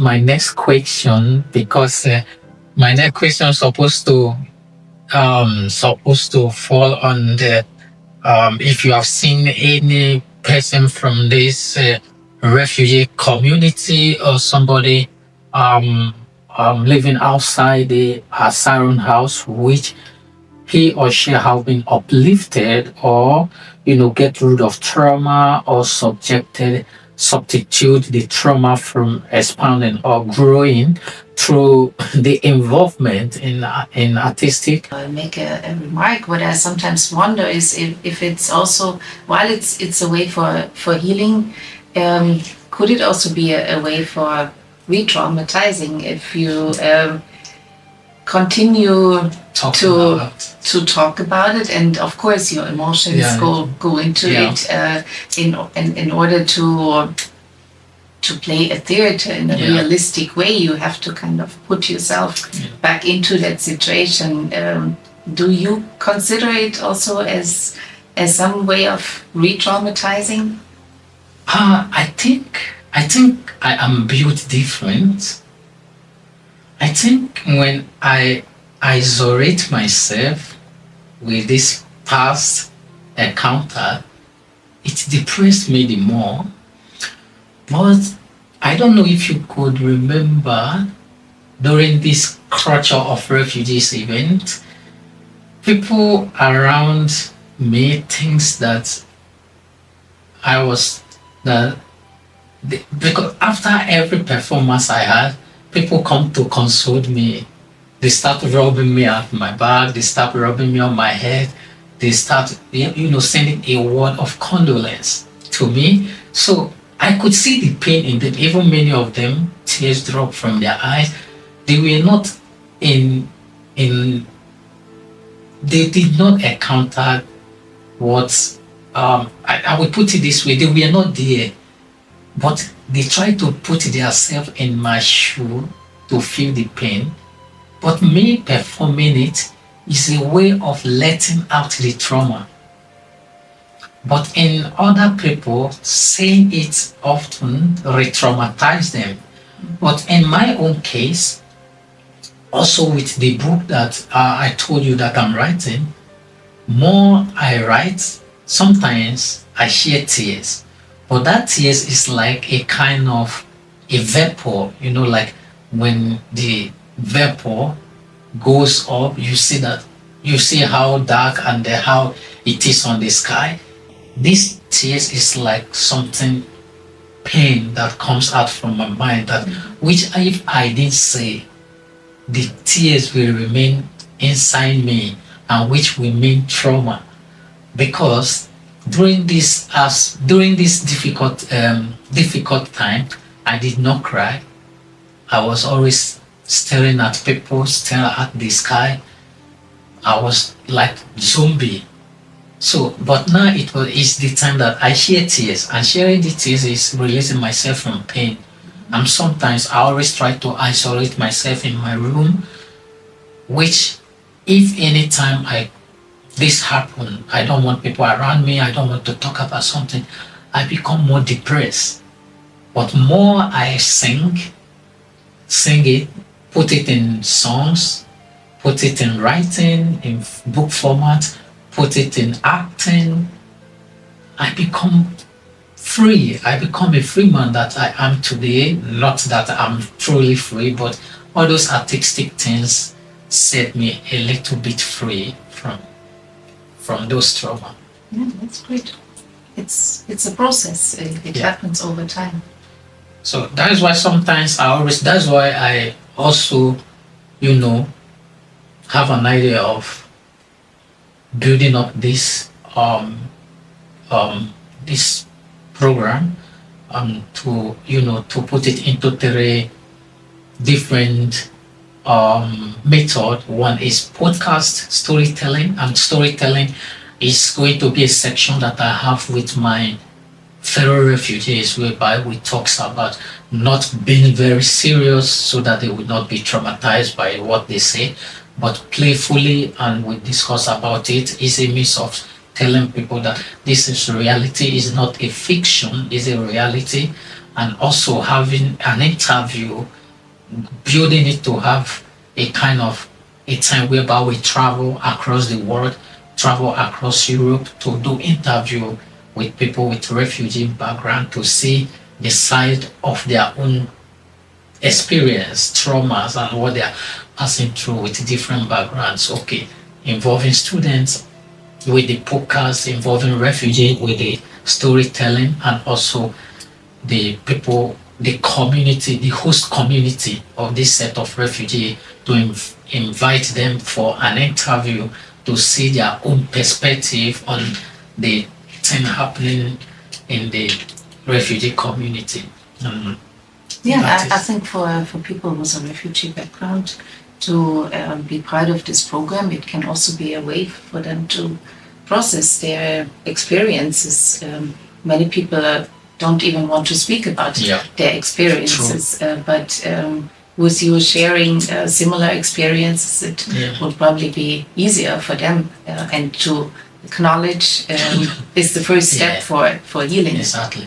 my next question, because my next question is supposed to fall on the if you have seen any person from this refugee community or somebody um, living outside the asylum house, which he or she have been uplifted or get rid of trauma or substitute the trauma from expanding or growing through the involvement in artistic. I make a remark. What I sometimes wonder is if it's also, while it's a way for healing, could it also be a way for re-traumatizing if you continue to talk about it, and of course your emotions go into it in order to play a theater in a realistic way. You have to kind of put yourself back into that situation. Do you consider it also as some way of re-traumatizing? I think I am built different. I think when I isolate myself with this past encounter, it depressed me the more. But I don't know if you could remember during this culture of refugees event, people around me thinks that I was that because after every performance I had, people come to console me. They start rubbing me at my back. They start rubbing me on my head. They start, sending a word of condolence to me. So I could see the pain in them. Even many of them, tears drop from their eyes. They were not in. They did not encounter what. I would put it this way: they were not there, but they tried to put themselves in my shoe to feel the pain. But me performing it is a way of letting out the trauma. But in other people, saying it often re-traumatize them. But in my own case, also with the book that I told you that I'm writing, more I write, sometimes I shed tears. But that tears is like a kind of a vapor, like when the vapor goes up, you see how dark and how it is on the sky. This tears is like something pain that comes out from my mind, that which if I didn't say, the tears will remain inside me, and which will mean trauma. Because during this difficult time, I did not cry. I was always staring at people, staring at the sky. I was like zombie. So, but now it's the time that I share tears, and sharing the tears is releasing myself from pain. And sometimes I always try to isolate myself in my room, which if anytime this happen, I don't want people around me, I don't want to talk about something, I become more depressed. But more I sing it, put it in songs, put it in writing, in book format, put it in acting, I become free. I become a free man that I am today. Not that I'm truly free, but all those artistic things set me a little bit free from those trauma. Yeah, that's great. It's a process. It happens over time. So that is why sometimes that's why I also, have an idea of building up this program to put it into three different method. One is podcast storytelling, and storytelling is going to be a section that I have with my fellow refugees, whereby we talks about not being very serious so that they would not be traumatized by what they say, but playfully, and we discuss about it. Is a means of telling people that this is reality, is not a fiction, is a reality, and also having an interview, building it to have a kind of a time whereby we travel across the world, travel across Europe to do interview with people with refugee background to see the side of their own experience, traumas, and what they are passing through with different backgrounds. Okay, involving students with the podcast, involving refugee with the storytelling, and also the people, the community, the host community of this set of refugee to invite them for an interview to see their own perspective on the thing happening in the refugee community. I think for people with a refugee background to be part of this program, it can also be a way for them to process their experiences. Many people don't even want to speak about their experiences, but with you sharing similar experiences, it would probably be easier for them, and to acknowledge is the first step for healing. Exactly.